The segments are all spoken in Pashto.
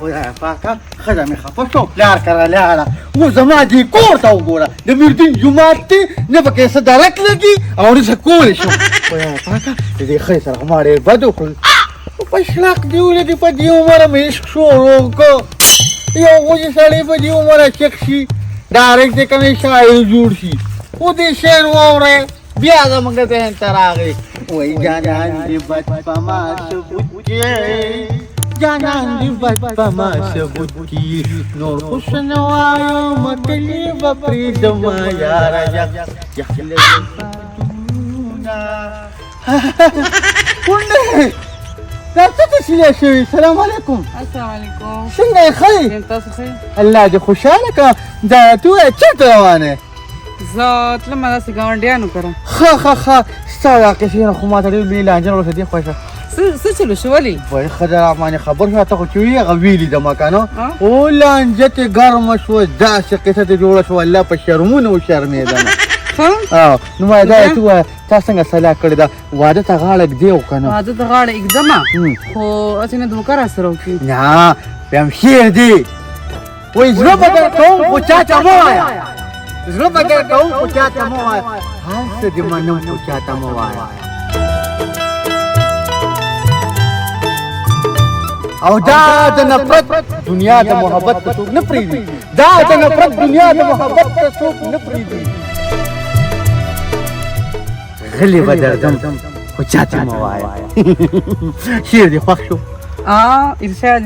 خدای پاکه ښځه مې خفه شو پلار کره لاړه اوس زما دې کور ته وګوره د میردین جومات دی نه پکې څه درک لګي او نه څه کولی شو خدای پاکه د دې ښځې سره ما ډېر بد وکړل په شلاق دې ولېدې په دې عمره مې عشق شروع کړ یو غوجې سړی په دې عمره چک شي ډایرکټ دې کومې شاعر جوړ شي خو دې شعر واورئ بیا زموږ ذهن ته راغی وایي جانان دې بد په ما ثبوت جانان دې بد په ما ثبوت کي نور حسن وایو متلې به پرېږدمه یاره یخله کونډې دا څه تسلیه شوې سلام علیکم السلام علیکم څنګه یې ښه یم تاسو ښه الله دې خوشحاله کړه دا ته ووایه چېرته روانه یې زه تلمه داسې ګاونډیانو کره ښه ستا دا قصې نه خو ما ته ډېر ملي لانجه راوړه ډېر خوښه څه چلو شو ولې وایي ښځه راباندې خبر شوه ته خو چې وي هغه ویلي دمه که نه او لانجه تې ګرمه شوه داسې قصه تې جوړه شوه الله په شرمونه وشرمېدمه نو وایه دا یې ته ووایه تا څنګه صلاح کړې ده واده ته غاړه ږدې و که نه واده ته غاړه ایږدمه خو هسې نه دوکه راسره وکړي نه بیا هم شعر دی وایي زړه به درکوم خو چا ته مه وایه زړه به درکوم خو چا ته مه وایه هر څه دې منم خو چا ته مه وایه او دا د نفرت دنیا د محبت ته څوک نه پرېږدي دا د نفرت دنیا د محبت ته څوک نه پرېږدي غلی به درځم خو چاته مه وایه شعر دې خوښ شو ارشاد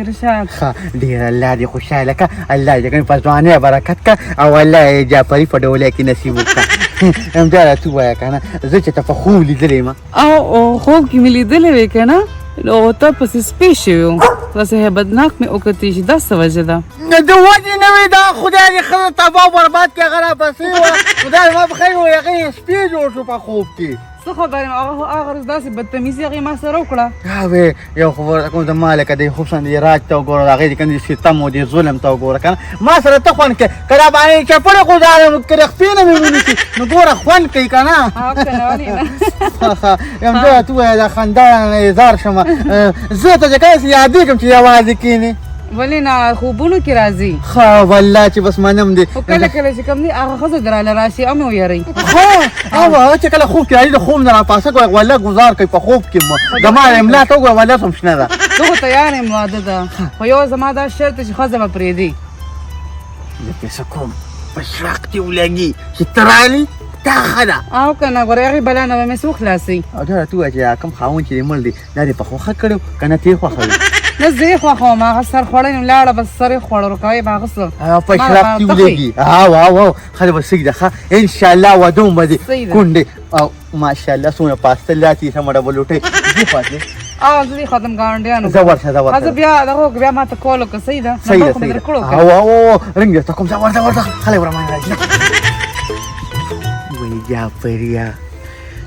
ښه ډېر الله دې خوشحاله کړه الله دې په ځوانۍ برکت کړه او الله یې جعفري په ډولۍ کې نصیب وکړه همدا راته ووایه که نه زه چې ته په خوب لیدلی یم او خوب کې مې لیدلی وې که نه نو ته پسې سپی شوي وو داسې هیبتناک مې وکتې چې دا څه وجه ده د وجې نه وي دا خدای دې ښځه تباه برباد کړي هغه راپسې وه خدای زما په خیر وایي هغه یې سپی جوړ شو په خوب کې څه خبر یم هغه ورځ داسې بدتمیزي هغې ما سره وکړه وې یو خبره کوم زما لکه د حسن دې راج ته وګوره د هغې د کوم د ستم او د ظلم ته وګوره که نه ما سره ته خوند کوې که را باندې چپړې غوځارم که رخپې نه مې ونیسي نو ګوره خوند کوي که نه همدا ته ووایه دا خندا نه اظهار شمه زه ته چې کله یادېږم چې یوازې کښېنې ولې نه خوبونو کې راځي ښه والله چې بس منم دې خو کله کله چې کوم دی هغه ښځه دراله راشي او مې ویروي هغه چې کله خوب کې راځي د خوب نه راپاسه کوي والله ګزار کوي په خوب کې زما املا ته وګوره والله هم شنه ده زه خو تیار یم واده ده خو یو زما دا شرط چې ښځه به پرېږدي زه پیسه کوم په شراق دې ولګي چې ته رالي دا ښه ده او که نه ګوره هغې بلا نه به مې څه وخلاصي او دا راته ووایه چې کوم خاوند چې دې مړ دی دا دې په خوښه کړی که نه تې خوښوي نه زه یې خوښوم هغه سر خوړی نو لاړه بس سر یې خوړ ورکوی به هغه څه په شراق دې ولګي ښه ده به سږي ده ښه انشاءالله واده هم به دې کونډې او ماشاءالله څومره پاسته لاتې سمه ډبه لوټۍ دې پاتې زه دې ختم ګاونډیانو زه ورشه زه بیا دغه بیا ما ته کول وکړه صحیح ده رنګ درته کوم زه ورته خلک ورمانې راځي وایي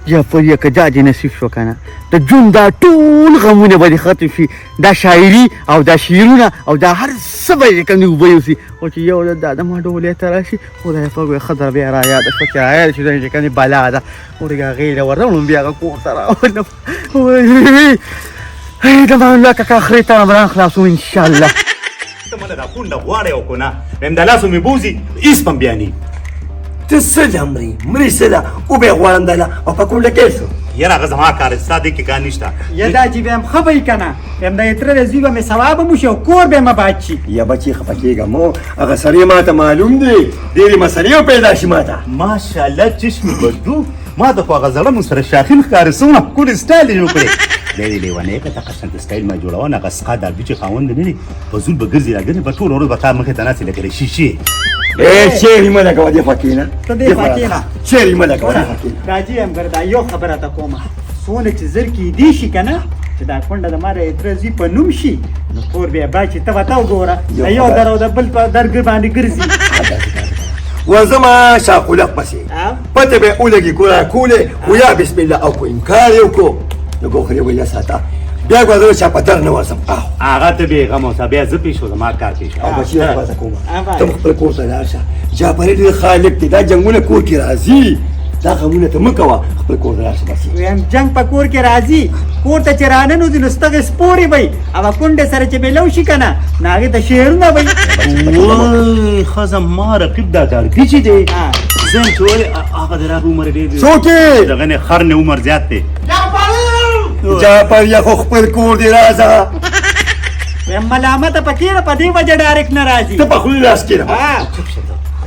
جعفریه که دا دې نصیب شو که نه د ژوند دا ټول غمونه به دې ختم شي دا شاعري او دا شعرونه او دا هر څه به یې کوم دې اوبه یوسي خو چې یو ځل دا د ما ډولۍ ته راشي خدای پاک وایي ښځه بیا رایاده شوه چې رایاده چې چې کوم دې بلا ده ورګه هغې له ورغلم بیا هغه کور ته راولم د مانله کاکا خرې ته نه به رانخلاصو انشاءالله ته مله دا کونډه غواړې او که نه ویم د لاسو مې بوځي هېڅ هم بیانې ته څه ده مرې څه ده وبې غواړم دله او په کونډه کې شو یاره هغه زما کار دی ستا دې کې کار نشته یا دا چې بیا هم ښه به یي که نه یم د یې تره د زوی به مې ثواب هم وشي او کور به یې مباد شي یا بچې خفه کېږه مو هغه سړی ما ته معلوم دی ډېرې مسلې هم پیدا شي ما ته ماشاءالله چشمې بدو ما ته خو هغه زړه مو سره شاخین ښکاري څومره ښکلې سټایل یې جوړ کړی لرې لیونی که ته قشنګ سټایل ما جوړوه هغه سقا دالبي چې خاوند نه وي په زول به ګرځي راګرځي به ټوله ورځ به تا مخې ته ناستې لکه د شیشې شعر یې مه لګوه دې خوا کښېنه ته دې خوا کښېنه شعر یې مه لګوه دې خوا کښېنه راځي یم ګره دا یو خبره ته کومه څونه چې زر کېدی شي که نه چې دا کونډه د ما د تره زوی په نوم شي نو کور بیا باید چې ته به ته وګوره د یو در او د بل په درګ باندې ګرځي وزما شاقولق پسې پته به یې ولګي ګوره کولې خو یا بسم الله او کو انکار یې وکړو نو ګوخرې ویله ساته بیا ګوره چا په در نه ورځم هغه ته بېغم اوسه بیا زه پېښ شو زما کار پېښ او بچي خبره کومه ته خپل کور ته لاړ شه جعفري ډېر خالق دی دا جنګونه کور کې راځي دا غمونه ته مه کوه خپل کور ته لاړ شه بس ویم جنگ په کور کې راځي کور ته چې راننوځي نو ستغې سپورې به هغه کونډې سره چې به لو شي که نه نو هغې ته شعرونه به وای ښځه ما رقیب دا کړکي چې دی زه یم چې ولې هغه د راغ عمر ډېر دی څوک یې دغه نه خر نه عمر زیات دی جعفر خو خپل کور دی راځه ویم ملامته پکې ده په دې وجه ډایرکټ نه راځي ته په خولې لاس کېږده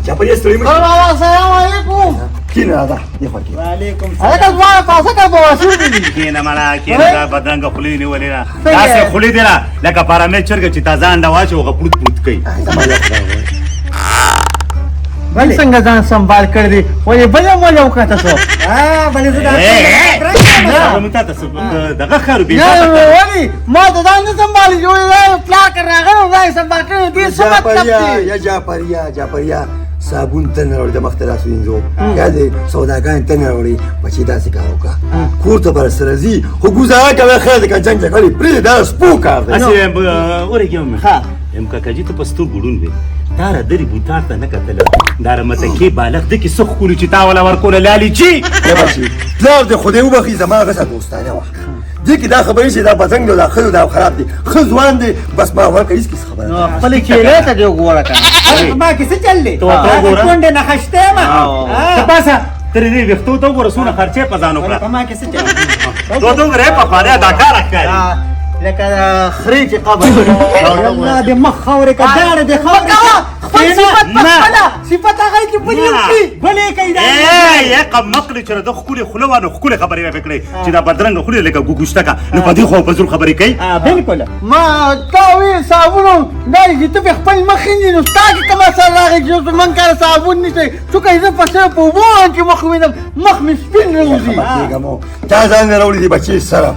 جعفر یې ستړی مه بابا السلام علیکم کېنه راځه دې خوا کېنه وعلیکم هغه سلام دواړه پاسه کا بواسیر دي کېنه مړه کېنه دا بدرنګه خولې نیولې ده داسې خولې دی نه لکه پارامې چرګه چې تازه انډه واچوي هغه پلوت پلوت کوي بل څنګه ځان سنبال کړ دي ولې بل مو یو کته سو بلې زه هغه مې تاته دغه ښار بې ولی ما ته ځان نه سنبال جوړ پلا کر راغلو ځای سنبال کړ دي څه مطلب دی یا جعفریا صابون ته نه وړي د مخ ته لاس وینځو یا دې سوداګان ته نه وړي بچې داسې کار وکړه کور ته به سره ځي خو ګوزاره کوه خیر دی که جنګ جګړې پرېږدې دا سپو کار دی اسې ورګېم یم کاکاجي ته په سترګو ړوند دی دا را درې بوتار ته نه کتله دا را متکې بالغ دی کې څه ښکلي چې تا وله ورکوله لالي چی پلار دې خدای وبخي زما غسه دوستانه وه دې کې دا خبرې چې دا پتنګ دی دا ښه دی دا خراب دی ښه ځوان دی بس ما ورکړه هېڅ کیسه خبره نه خپلې کېلې ته دې وګوره که ما کې څه چل دی ته ورته وګوره. کونډې نه خشته یم ته پاسه ترې دې ویښتو ته وګوره څونه خرچې په ځان وکړه ما کې څه چل تو ته وګوره پخوانیا دا کار ښکاري لکه خرې چې قبر الله دې مخ خاورې که داړه دې خاورې خپل صفت پخپله صفت هغه چې بل یو شي بلې کوي دا یا قمقلې چې د ښکلې خوله وه نو ښکلې خبرې به کړې چې دا بدرنګه خولې لکه ګوګوشته که نو په دې خو په زور خبرې کوي بالکل ما تا وی صابونو دا چې ته خپل مخ وینې نو ستا کې کوم اثر راغی چې من کار صابون نشته څوک زه پسې په وبو کې مخ وینم مخ مې سپین راوځي کېږمو تا ځان نه راوړي دي بچې سره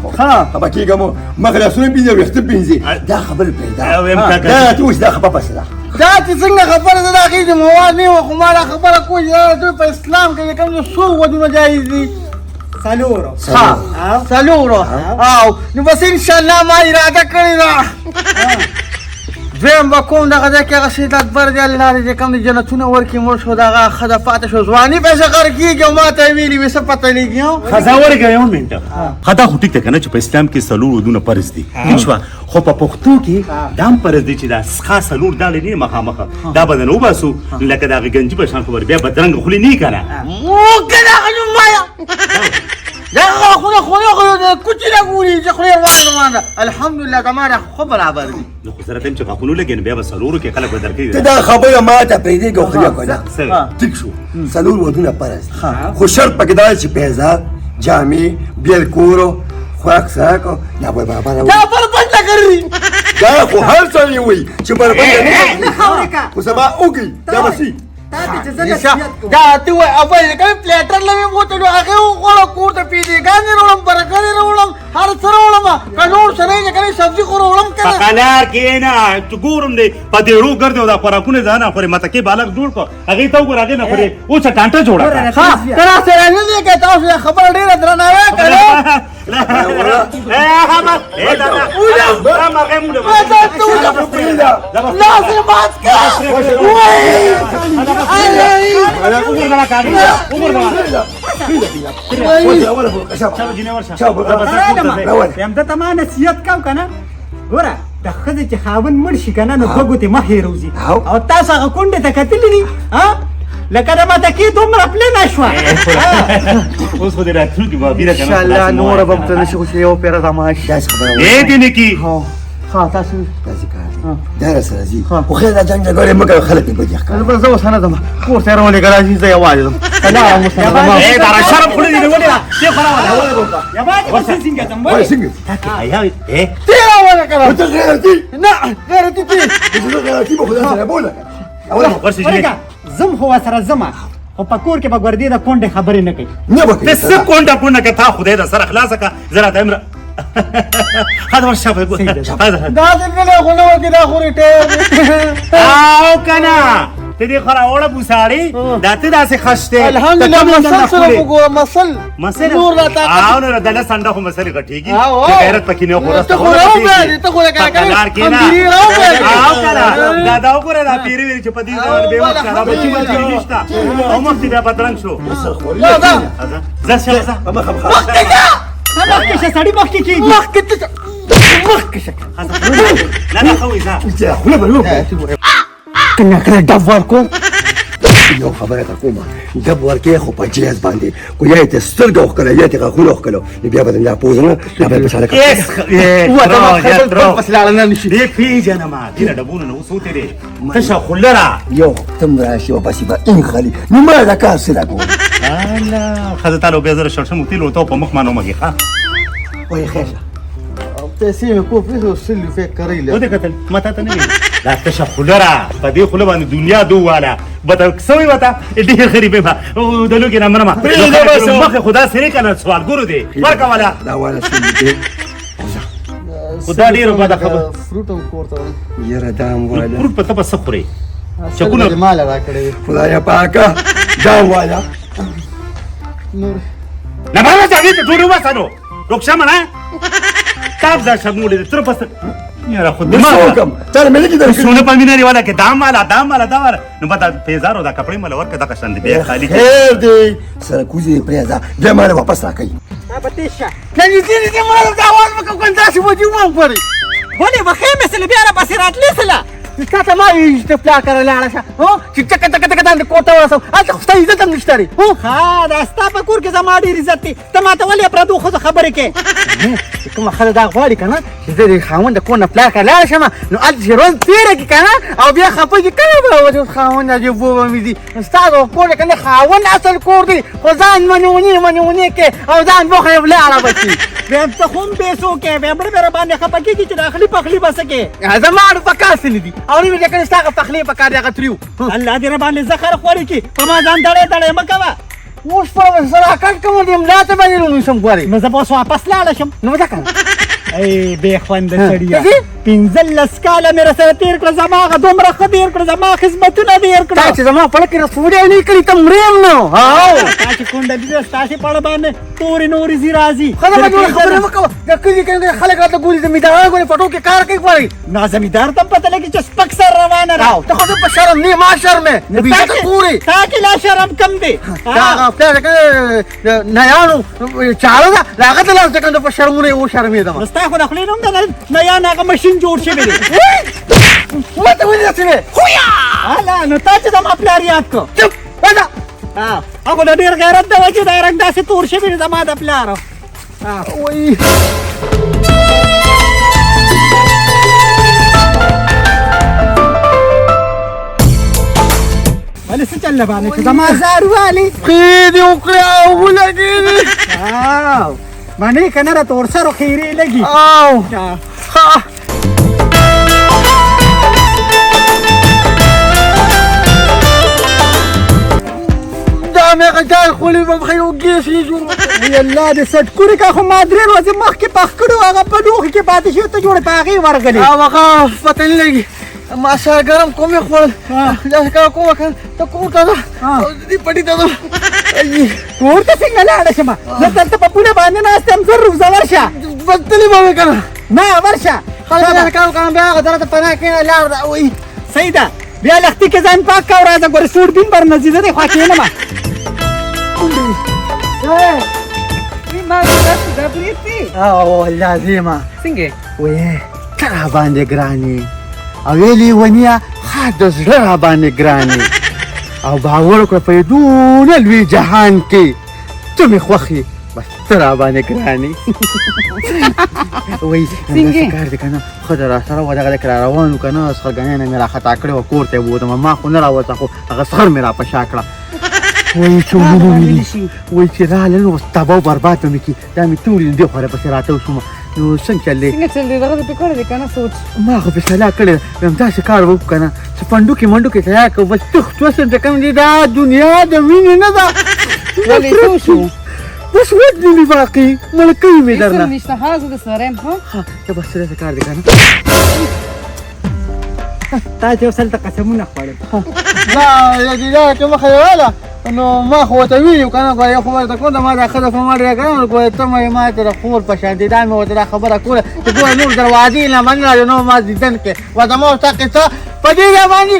خبه کېږمو مخ لاسونه پېنځي ویښته پېنځي دا خبرې پرېږده دا ته اوس دا خبره پسې ده دا چې څنګه خبره ده د هغې د مواد نه وه خو ما دا خبره کوي چې دوی په اسلام کې کوم چې څو ودونه جایز دي څلورو څلورو او نو بس انشاءالله ما اراده کړې ده دویم به کوم دغه ځای کې هغه سید اکبر دی الله لارې چې کوم د جنتونه ورکړي مړ شو دغه ښځه پاتې شو ځواني پسې غر کېږي او ما ته یې ویلي وې څه پته لګي ښځه ورګه یو منټه ښه دا خو ټیک ده که نه چې په اسلام کې څلور ودونه فرض دي ټیک شوه خو په پښتو کې دا هم فرض دی چې دا څښا څلور داړې نه مخامخه دا به نه وباسو لکه د هغې ګنجي په شان خبر بیا بدرنګه خولې نه یي که نه ممکن هغه نوم وایا دا خونه کوچي نه ګوري چې خولې روانه الحمدلله زما دا خو برابر دي نو خو سره ته هم چې غاښونو لګي نو بیا به څلورو کې خلک به ته درکوي دا خبره ما ته پرېږدې که خولیا که نه څه ټیک شو څلور ودونه فرض دي خو شرط پکې دا چې پیزار جامې بیل کورو خوراک سراک یا به برابر دا بربند نه کړي دا خو هر سړی وایي چې بربند نه نه خاورې کا خو سبا وکړي دا به سي تا ته چې زه نصیحت کوم دا ته وای اول کوم پلیټر لوي بوتلو هغه وړو کور ته پیډي ګانې وړم برګانې وړم هر څه وړم کلور سره یې کني سبزي خور وړم په کنه قلار کې نه چې ګورم دی په دیرو ګرځي او دا خوراکونه ځان خورې متکې بالغ جوړ کړ هغې ته وګوره هغې نه خورې اوس ټانټه جوړه کړه ها ترا سره نه دی که تاسو خبر ډیره درناوی کړو لازمات کا یم ده ته ما نصیحت کوم که نه ګوره د ښځې چې خاوند مړ شي که نه نو دوه ګوتې مه هېروځي او تاسو هغه کونډې ته کتلي دي لکه د متکې دومره پلې نه شوه اوس خو دې راتلونکي به بیره که نه انشاءالله نوره به ته نشي خو چې یو پیره زما شي داسې خبره ای دې نیکي ها تاسو داسې کار دا راسره ځي خو خیر دا جنګ جګړې مه کوه خلک دې بدي ښکاري بس زه اوس نه ځم کور ته راولېږه راځي زه یوازې ځم سلام مسلمان ای دا را شرم خورې دې ولې دې خورا یوازې به څنګه ځم وایي ولې څنګه تیرا ولا کړه ته غیرتي نه غیرتي تی زه غیرتي به خدای سره بوله ولګه زم خو ورسره ځمه خو په کور کې به ګردې د کونډې خبرې نه کوي نه به ته څه کونډه کونډه که تا خدای د سره خلاصه که زه راته امره هذا ورشه شافه دا دې غونه ورګه دا خوري ټه او کنه ته دې خورا اوړه بوساړي دا ته داسې خشته الحمدلله مسل سره وګوره مسل نور را طاقت او نو دله سنده خو مسلې غټيږي چې غیرت پکې نه خورسته ته خو راو به ته خو کنه کنار کې نه او او کنه دا وګوره دا پیری ویری چې په دې ځای به وخت دا بچی باندې نشته او مخ دې بیا بدرنګ شو ځه شه مخکې شه سړی مخکې کېږي نه نه خوي ځه خوله به لو کنه کړه ډب ورکو یو خبره ته کومه ډب ورکې خو په جهاز باندې کو یا ته سترګه وکړه یا ته غوښه وکړه بیا به نه پوزنه بیا به په شاله بس لاړه نشي دې پیژنه ما دې ډبونه نو وسوته دې تشه خلرا یو تم راشي او بس به ان خالي نو ما دا کار سره کوم الا خذت له بيزر الشرشم وتيلو تو په مخ ما نو مګي ها وای خیر پیسې مې کو پیسو سلو فکر کړی ودې کتل ماته ته نه لا تشه خلرا په دې خله باندې دنیا دواله بده سوي وتا دې غریبه ما او د لوګي نه مرما مخ خدا سره کنه سوال ګورو دې ورکا والا دا والا سې خدا ډیر په دا خبر فروټ او کورته یره دام والا پروت په تاسو خوري چکونه مال را کړی خدایا پاکه دام والا نور نه ما ځای ته جوړو وسانو روښه نه تاب ځا شمول تر پس یاره خود ما حکم تر مې لګی در سونه پمینری والا کې دام والا دا ور نو پتا پیزارو دا کپڑے مل ورکه دا کشند به خالی خیر دی سره کوزي پریزا بیا ما واپس راکې بتیشه کني دې مال دا وال مکو کنه تاسو وځو مو پرې ولې وخې مثل بیا را پسې راتلې سله کاته ما یې ته پلا کړل لاړه هو چې چک چک چک د کوټه وسو اته خو ستاسو عزت هم نشته ری هو ها دا ستا په کور کې زما ډېر عزت دی ته ماته ولې پردو ښځو خبرې کې کوم خلک دا غواړي کنه چې زه د خاوند د کونه پلا کړل لاړه شم نو ال ژوند تیر کی کنه او بیا خپه کی کنه به وځو خاوند د بو مې دي ستاسو کور کنه خاوند اصل کور دی خو ځان منونی کې او ځان بوخه ولاړه بچي بیا ته هم پیسو کې بیا بړ باندې خپه کېږي چې داخلي پخلی بس کې زما د پکاسل دي او نو دې کنه ستاسو پخلی پکار دی غتریو الله دې باندې زخر خوري کې په ما ځان دړې مکوه اوس په سره کټ کوم دې ملاته باندې نو سم غوري نو زه به اوس واپس لاړه شم نو دا کنه ای بے خوند سړیا 15 کاله مې سره تیر کړ زما غ دومره ښه تیر کړ زما خدمتونه ډېر کړ تا چې زما په لکه رسوډې نه کړی ته مریم نو هاو تا چې کونډه دې ستاسو په باندې توري نوري زی راځي خدای مې خبره وکړه د کلی کې خلک راته ګوري زمیدار غوړي فټو کې کار کوي غوړي نا زمیدار ته پته لګي چې سپک سر روانه راو ته خو په شرم نه ما شرم نه بیا ته ګوري تا کې لا شرم کم دی دا خپل کې نه یانو چاله دا لاګه ته لاس څنګه په شرمونه و شرمې ده مستا خو خپل نوم ده نه یا نه ماشين جوړ شي دی وته ولې څه خویا الا نو تا چې زما پلار یاد کو چپ ودا هغه د ډیر غیرت د وجه دایرنګ داسې تور شي دی زما د پلار وای ولې څه چل باندې چې زما زار والی خې دې وکړه ولګي او باندې کنه را تور سره خیری لګي او ها مې غږ خولې په خیو کې شي جوړ الله دې سټ کوري کا خو ما درې ورځې مخکې پخ کړو هغه په دوه کې پاتې شو ته جوړ پاغي ورغلې هغه پته نه لګي ما سره ګرم کومې خپل دا کا کومه کړ ته کوم ته دې پټی ته ورته څنګه لاړه شم زه دلته په پوره باندې ناستم زر روزه ورشه بدلی به کنه نه ورشه خلک کار کوم بیا غدرته پناه کې لاړ دا وای سیدا بیا لختي کې ځان پاک کا راځه ګور سور دین پر نزيده دی خو کې نه ما او لازمه څنګه وې کړه باندې ګرانی او ویلی ونیا خاطر زړه باندې ګرانی او باور کړ په دونه لوی جهان کې ته می خوخي بس تر باندې ګرانی وای څنګه کار دې کنه خدای را سره ودغه کړه روانو کنه سرګنه نه را خطا کړو کوړته بوته ما خو نه راوته خو هغه سر مې را پشا کړه وای چې ویني وای چې را لنو تباو برباد مې کی دا مې ټول دې خوره پسې راته وشم نو څنګه چلې څنګه چل دی دغه په کور دی کنه سوچ ما خو په سلا کړې هم دا څه کار وکړ کنه چې پندو کې منډو کې تیا کو بس تو څه کوم دي دا دنیا د وینې نه ده ولې شو بس ود دي باقي ملکې مې درنه نشته هغه د سرم ها ته بس څه کار دي کنه تا چې وسل ته قسمونه خوړل لا یا دې دا کوم خیاله نو ما خو ته ویلو کنه غواړم خو ورته کوم ما دا خزه په ما ډېر کنه غواړم ته مې ما ته خور په شان دي دا مې ورته خبره کوله چې ګور نور دروازې نه منل نو ما دیدن کې و دا مو تا کې څه په دې باندې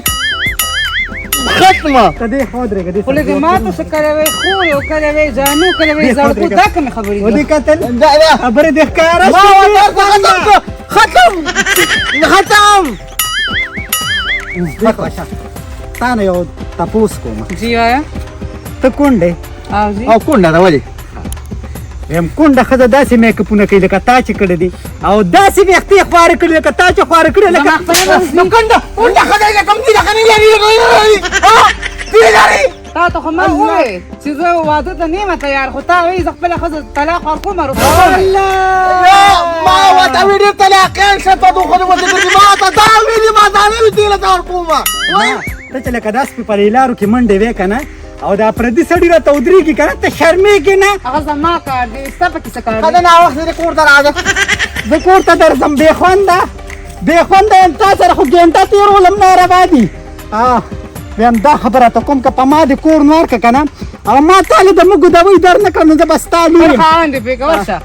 ختمه ته دې خو درګه دې ولې ما ته څه کوي خو یو کوي ځانو کوي زړکو دا کوم خبرې ودې کتل دا خبره دې ښکارا ما ورته ختم تا نه یو تاسو کوم جی آیا ته کونډه او جی او کونډه دا ولې هم کونډه خزه داسې میک اپونه کوي لکه تا چې کړی دي او داسې وختي خوار کړی لکه تا چې خوار کړی لکه نو کونډه خدای کوم دي کنه لري ها دې لري تا ته خو ما وې چې زه واده ته نیمه تیار خو تا وې زه خپل خزه طلاق ورکوم ما وته ویډیو طلاق شته ته خو دې ما ته دا ویلي ما دا نه ویل تا ورکوما ته چې لکه داس په لارو کې منډه وې کنه او دا پردي سړی را تودريږي کنه ته شرمېږي نه هغه زما کار دی ستا پکې څه کار دا دی نه وخت دې کور ته راځه زه کور ته درځم بې خونده یم تا سره خو ګنټه تېرولم ناروا دي ویم دا خبره ته کوم که په ما دې کور نه ورکړه که نه او ما تاله د مږو دوی در نه کړم نو زه به ستا لور یم خاوند دې پرېږه ورشه